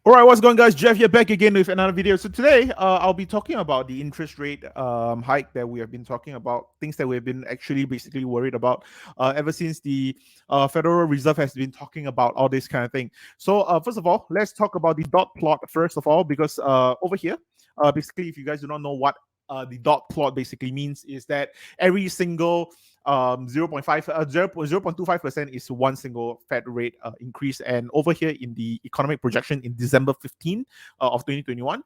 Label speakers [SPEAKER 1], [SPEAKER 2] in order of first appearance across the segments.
[SPEAKER 1] All right, what's going, guys? Jeff here, back again with another video. So today, I'll be talking about the interest rate hike that we have been talking about, things that we've been actually basically worried about ever since the Federal Reserve has been talking about all this kind of thing. So first of all, let's talk about the dot plot first of all, because over here, basically, if you guys do not know what the dot plot basically means, is that every single 0.25% is one single Fed rate increase. And over here in the economic projection in December 15 of 2021,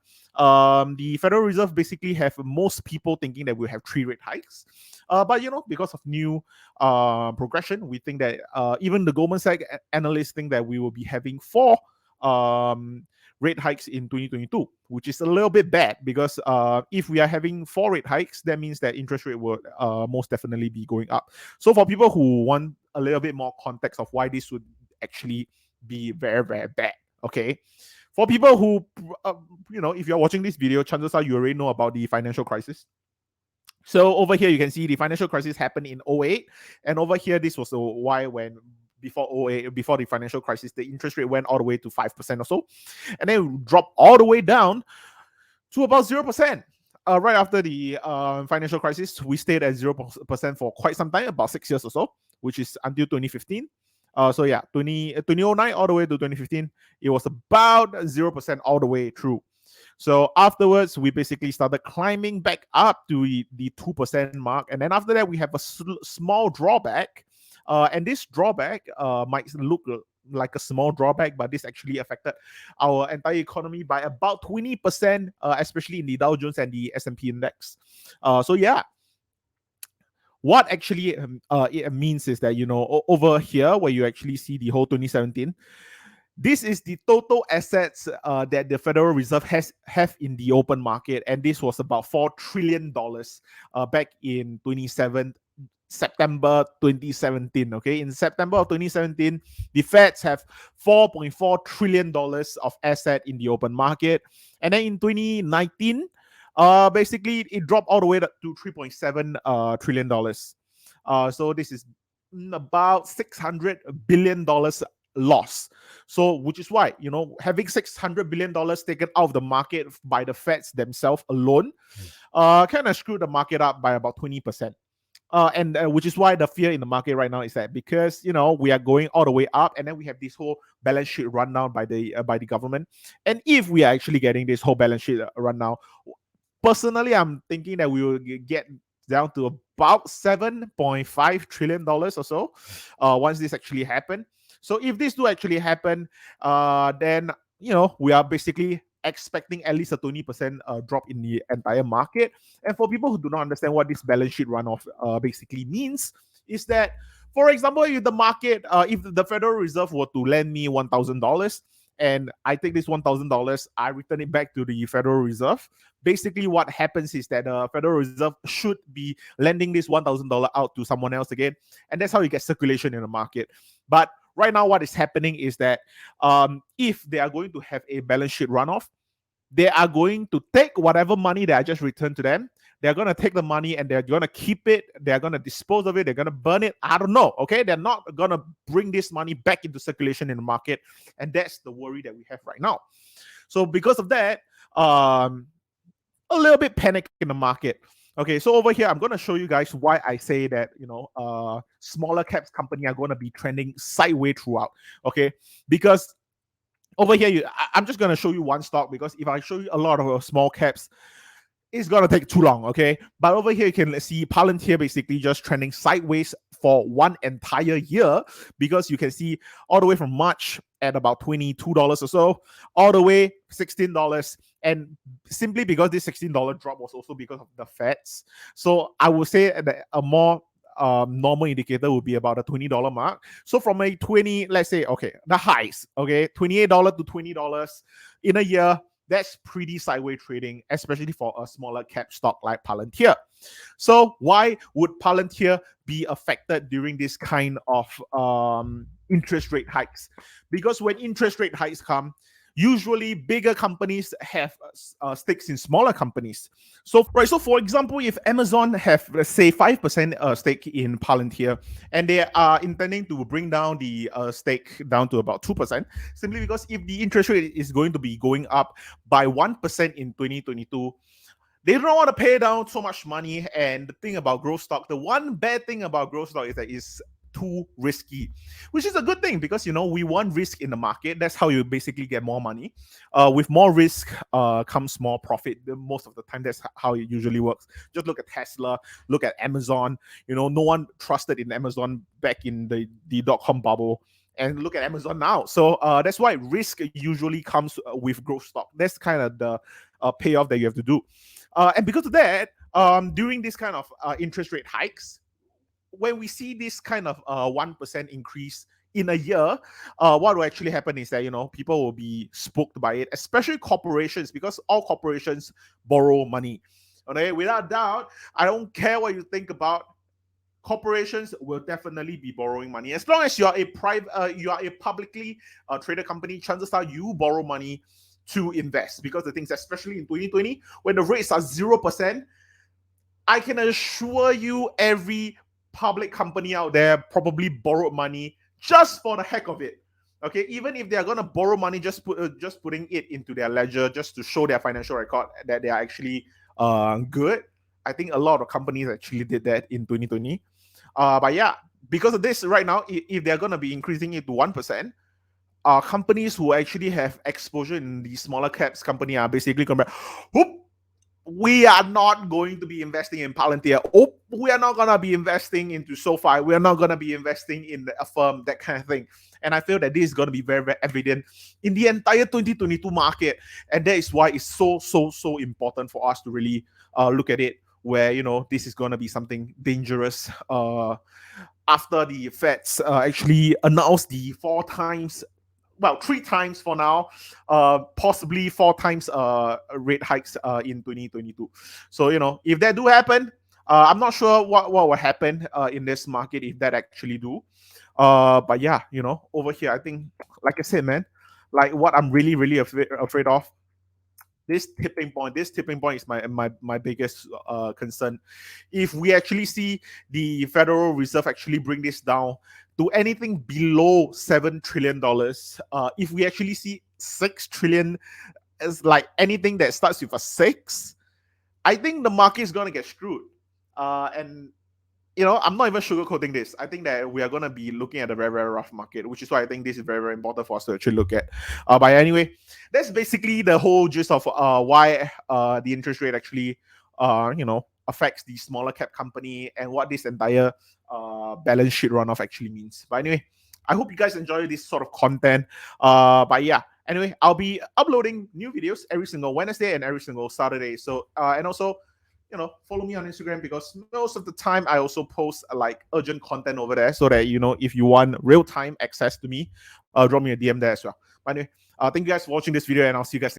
[SPEAKER 1] the Federal Reserve basically have most people thinking that we'll have 3 rate hikes. But because of new progression, we think that even the Goldman Sachs analysts think that we will be having 4 rate hikes in 2022, which is a little bit bad because if we are having 4 rate hikes, that means that interest rate will most definitely be going up. So for people who want a little bit more context of why this would actually be very, very bad, okay? For people who, if you're watching this video, chances are you already know about the financial crisis. So over here, you can see the financial crisis happened in 2008. And over here, this was why when before 2008, before the financial crisis, the interest rate went all the way to 5% or so. And then dropped all the way down to about 0%. Right after the financial crisis, we stayed at 0% for quite some time, about 6 years or so, which is until 2015. So yeah, 2009 all the way to 2015, it was about 0% all the way through. So afterwards, we basically started climbing back up to the 2% mark. And then after that, we have a small drawback. And this drawback might look like a small drawback, but this actually affected our entire economy by about 20%, especially in the Dow Jones and the S&P index. So yeah, what actually it means is that, over here where you actually see the whole 2017, this is the total assets that the Federal Reserve have in the open market, and this was about $4 trillion back in September 2017. Okay, in September of 2017, the Feds have $4.4 trillion of asset in the open market, and then in 2019, basically it dropped all the way to $3.7 trillion. So this is about $600 billion loss. So which is why, having $600 billion taken out of the market by the Feds themselves alone kind of screwed the market up by about 20%. And which is why the fear in the market right now is that because we are going all the way up, and then we have this whole balance sheet rundown by the government. And if we are actually getting this whole balance sheet rundown, personally, I'm thinking that we will get down to about $7.5 trillion or so once this actually happen. So if this do actually happen, then we are basically expecting at least a 20% drop in the entire market. And for people who do not understand what this balance sheet runoff basically means, is that, for example, if the market, if the Federal Reserve were to lend me $1,000, and I take this $1,000, I return it back to the Federal Reserve. Basically, what happens is that the Federal Reserve should be lending this $1,000 out to someone else again, and that's how you get circulation in the market. But right now, what is happening is that if they are going to have a balance sheet runoff, they are going to take whatever money that I just returned to them. They're going to take the money and they're going to keep it. They're going to dispose of it. They're going to burn it. I don't know. Okay. They're not going to bring this money back into circulation in the market. And that's the worry that we have right now. So because of that, a little bit panic in the market. Okay, so over here, I'm going to show you guys why I say that, smaller caps company are going to be trending sideways throughout. Okay, because over here, I'm just going to show you one stock, because if I show you a lot of small caps, it's going to take too long, okay? But over here, you can see Palantir basically just trending sideways for one entire year, because you can see all the way from March at about $22 or so, all the way $16. And simply because this $16 drop was also because of the Feds. So I would say that a more normal indicator would be about a $20 mark. So from a 20, let's say, okay, the highs, okay, $28 to $20 in a year, that's pretty sideways trading, especially for a smaller cap stock like Palantir. So why would Palantir be affected during this kind of interest rate hikes? Because when interest rate hikes come, usually bigger companies have stakes in smaller companies. So for example, if Amazon have, let's say, 5% stake in Palantir, and they are intending to bring down the stake down to about 2%, simply because if the interest rate is going to be going up by 1% in 2022, they don't want to pay down so much money. And the thing about growth stock, the one bad thing about growth stock is that it's too risky, which is a good thing, because we want risk in the market. That's how you basically get more money. With more risk comes more profit. Most of the time, that's how it usually works. Just look at Tesla, look at Amazon. No one trusted in Amazon back in the dot-com bubble, and look at Amazon now. So that's why risk usually comes with growth stock. That's kind of the payoff that you have to do. And because of that, during this kind of interest rate hikes, when we see this kind of 1% increase in a year, what will actually happen is that people will be spooked by it, especially corporations, because all corporations borrow money. Okay, without doubt, I don't care what you think about. Corporations will definitely be borrowing money. As long as you are a publicly traded company, chances are you borrow money to invest, because the things, especially in 2020, when the rates are 0%, I can assure you every public company out there probably borrowed money just for the heck of it. Okay, even if they are going to borrow money, just putting it into their ledger, just to show their financial record that they are actually good. I think a lot of companies actually did that in 2020. But yeah, because of this, right now, if they're going to be increasing it to 1%, companies who actually have exposure in the smaller caps company are basically going to be, whoop, we are not going to be investing in Palantir. Oh, we are not going to be investing into SoFi. We are not going to be investing in a firm, that kind of thing. And I feel that this is going to be very, very evident in the entire 2022 market. And that is why it's so important for us to really look at it, where, this is going to be something dangerous after the Feds actually announced the 3 times for now, possibly 4 times rate hikes in 2022. So, if that do happen, I'm not sure what will happen in this market if that actually do. But yeah, over here, I think, like I said, man, like what I'm really afraid of, this tipping point is my biggest concern. If we actually see the Federal Reserve actually bring this down to anything below $7 trillion, if we actually see 6 trillion as like anything that starts with a 6, I think the market is going to get screwed. And I'm not even sugarcoating this. I think that we are going to be looking at a very, very rough market, which is why I think this is very, very important for us to actually look at. But anyway, that's basically the whole gist of why the interest rate actually, affects the smaller cap company, and what this entire balance sheet runoff actually means. But anyway, I hope you guys enjoy this sort of content. But yeah, anyway, I'll be uploading new videos every single Wednesday and every single Saturday. So, and also, follow me on Instagram, because most of the time I also post like urgent content over there, so that if you want real-time access to me, drop me a DM there as well. But anyway, thank you guys for watching this video, and I'll see you guys